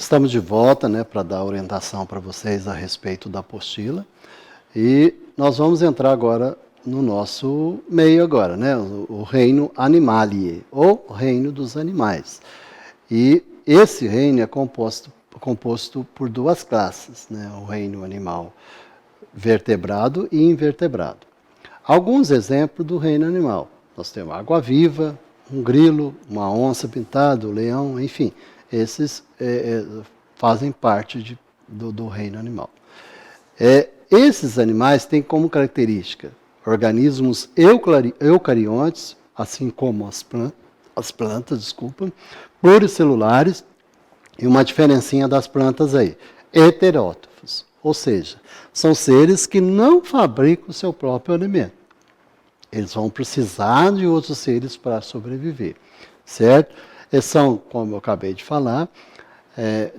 Estamos de volta, né, para dar orientação para vocês a respeito da apostila. E nós vamos entrar agora no nosso meio agora, né, o reino animalie, ou reino dos animais. E esse reino é composto por duas classes, né, o reino animal vertebrado e invertebrado. Alguns exemplos do reino animal. Nós temos água-viva, um grilo, uma onça pintada, um leão, enfim. Esses fazem parte do reino animal. Esses animais têm como característica organismos eucariontes, assim como as plantas, pluricelulares, e uma diferencinha das plantas aí, heterótrofos, ou seja, são seres que não fabricam o seu próprio alimento. Eles vão precisar de outros seres para sobreviver, certo? Eles são, como eu acabei de falar,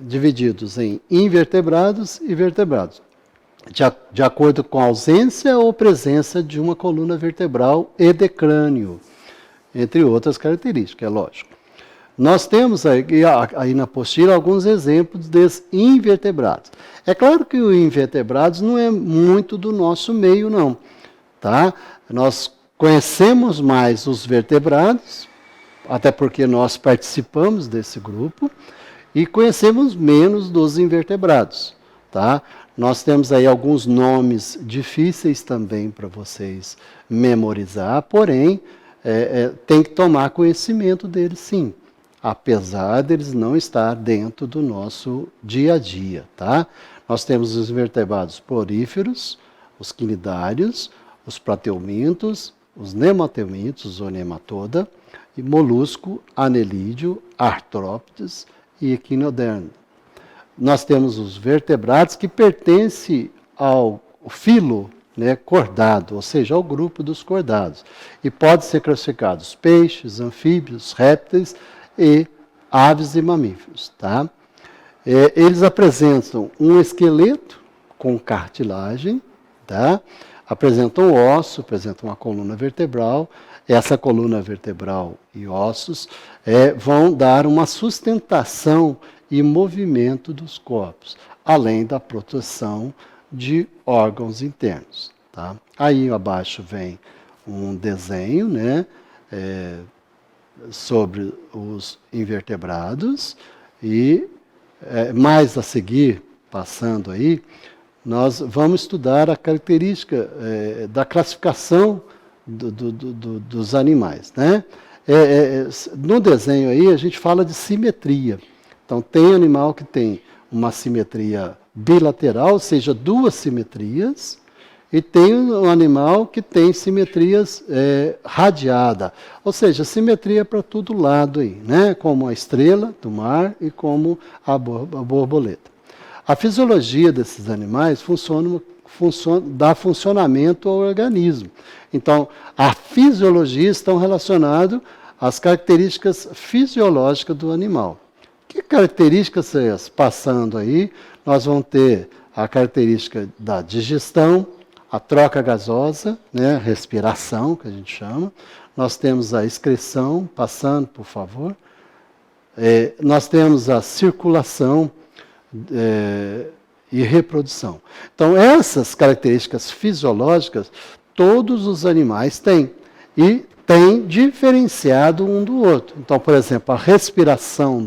divididos em invertebrados e vertebrados, de acordo com a ausência ou presença de uma coluna vertebral e de crânio, entre outras características, é lógico. Nós temos aí na apostila alguns exemplos desses invertebrados. É claro que os invertebrados não é muito do nosso meio, não, tá? Nós conhecemos mais os vertebrados, até porque nós participamos desse grupo, e conhecemos menos dos invertebrados, tá? Nós temos aí alguns nomes difíceis também para vocês memorizar, porém, tem que tomar conhecimento deles sim, apesar deles não estar dentro do nosso dia a dia, tá? Nós temos os invertebrados poríferos, os quinidários, os plateumintos, os nematelmintos, ou nematoda, e molusco, anelídeo, artrópodes e equinodermo. Nós temos os vertebrados que pertencem ao filo, né, cordado, ou seja, ao grupo dos cordados. E podem ser classificados peixes, anfíbios, répteis e aves e mamíferos. Tá? Eles apresentam um esqueleto com cartilagem, tá? Apresentam osso, apresentam uma coluna vertebral. Essa coluna vertebral e ossos vão dar uma sustentação e movimento dos corpos, além da proteção de órgãos internos. Tá? Aí abaixo vem um desenho, né, sobre os invertebrados e mais a seguir, passando aí, nós vamos estudar a característica da classificação dos animais. Né? No desenho aí a gente fala de simetria. Então tem animal que tem uma simetria bilateral, ou seja, duas simetrias, e tem um animal que tem simetrias radiada, ou seja, simetria para todo lado aí, né? Como a estrela do mar e como a borboleta. A fisiologia desses animais dá funcionamento ao organismo. Então, a fisiologia está relacionada às características fisiológicas do animal. Que características são essas? Passando aí, nós vamos ter a característica da digestão, a troca gasosa, né, respiração, que a gente chama. Nós temos a excreção, passando, por favor. Nós temos a circulação e reprodução. Então, essas características fisiológicas, todos os animais têm. E têm diferenciado um do outro. Então, por exemplo, a respiração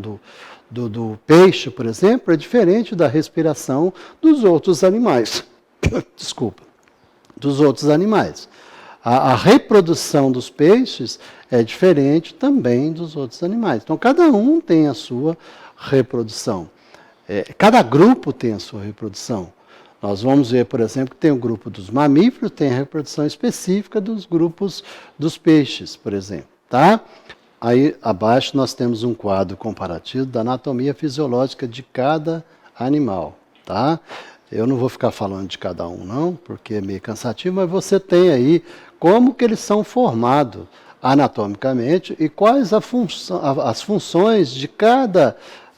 do peixe, por exemplo, é diferente da respiração dos outros animais. Desculpa. Dos outros animais. A reprodução dos peixes é diferente também dos outros animais. Então, cada um tem a sua reprodução. Cada grupo tem a sua reprodução. Nós vamos ver, por exemplo, que tem o grupo dos mamíferos, tem a reprodução específica dos grupos dos peixes, por exemplo. Tá? Aí, abaixo, nós temos um quadro comparativo da anatomia fisiológica de cada animal. Tá? Eu não vou ficar falando de cada um, não, porque é meio cansativo, mas você tem aí como que eles são formados anatomicamente e quais as funções de cada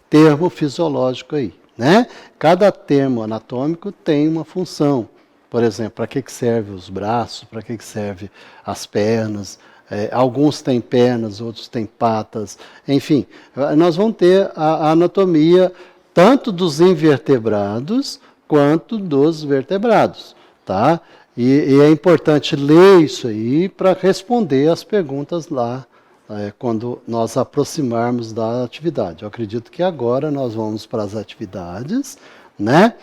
termo fisiológico aí. Né? Cada termo anatômico tem uma função. Por exemplo, para que servem os braços, para que servem as pernas. Alguns têm pernas, outros têm patas. Enfim, nós vamos ter a anatomia tanto dos invertebrados quanto dos vertebrados, tá? E é importante ler isso aí para responder as perguntas lá, quando nós aproximarmos da atividade. Eu acredito que agora nós vamos para as atividades, né?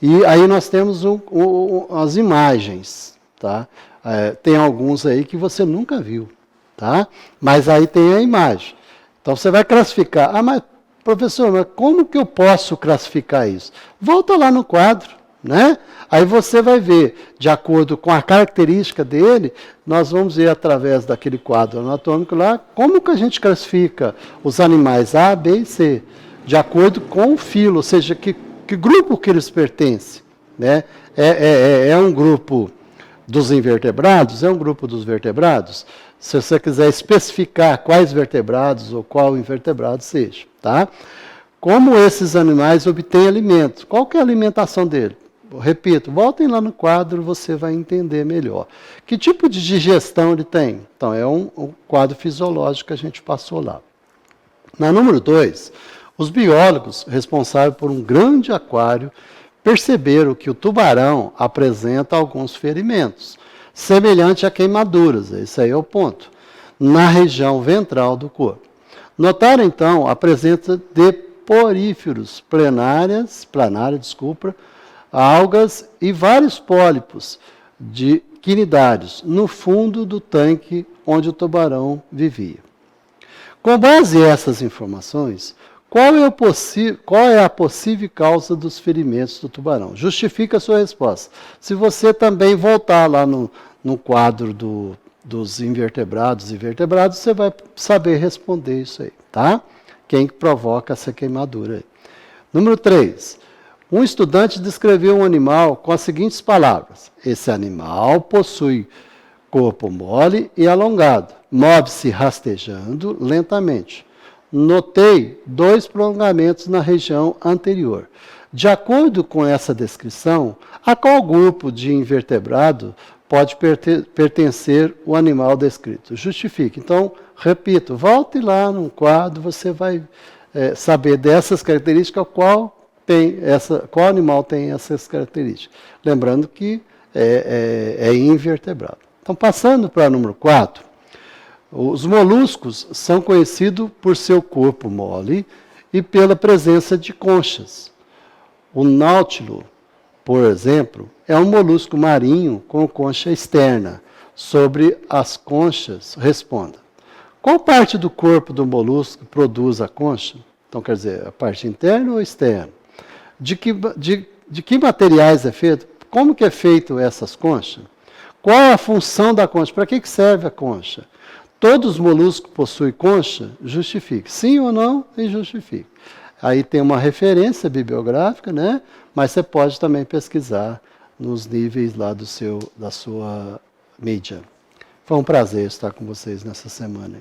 E aí nós temos as imagens, tá? Tem alguns aí que você nunca viu, tá? Mas aí tem a imagem. Então você vai classificar. Ah, mas professor, mas como que eu posso classificar isso? Volta lá no quadro, né? Aí você vai ver, de acordo com a característica dele, nós vamos ver através daquele quadro anatômico lá, como que a gente classifica os animais A, B e C, de acordo com o filo, ou seja, que grupo que eles pertencem, né? É um grupo dos invertebrados? É um grupo dos vertebrados? Se você quiser especificar quais vertebrados ou qual invertebrado seja, tá? Como esses animais obtêm alimento? Qual que é a alimentação dele? Repito, voltem lá no quadro, você vai entender melhor. Que tipo de digestão ele tem? Então, é um quadro fisiológico que a gente passou lá. Na número 2, os biólogos responsáveis por um grande aquário perceberam que o tubarão apresenta alguns ferimentos, semelhante a queimaduras, esse aí é o ponto, na região ventral do corpo. Notaram, então, a presença de poríferos, planárias, algas e vários pólipos de quinidários no fundo do tanque onde o tubarão vivia. Com base nessas informações, qual é a possível causa dos ferimentos do tubarão? Justifica a sua resposta. Se você também voltar lá no quadro dos invertebrados e vertebrados, você vai saber responder isso aí, tá? Quem provoca essa queimadura aí. Número 3. Um estudante descreveu um animal com as seguintes palavras. Esse animal possui corpo mole e alongado. Move-se rastejando lentamente. Notei 2 prolongamentos na região anterior. De acordo com essa descrição, a qual grupo de invertebrado pode pertencer o animal descrito? Justifique. Então, repito, volte lá no quadro, você vai saber dessas características qual animal tem essas características. Lembrando que é invertebrado. Então, passando para o número 4, os moluscos são conhecidos por seu corpo mole e pela presença de conchas. O náutilo, por exemplo, é um molusco marinho com concha externa. Sobre as conchas, responda. Qual parte do corpo do molusco produz a concha? Então, quer dizer, a parte interna ou externa? De que materiais é feito? Como que é feito essas conchas? Qual é a função da concha? Para que serve a concha? Todos os moluscos possuem concha? Justifique. Sim ou não? E justifique. Aí tem uma referência bibliográfica, né? Mas você pode também pesquisar nos níveis lá da sua mídia. Foi um prazer estar com vocês nessa semana.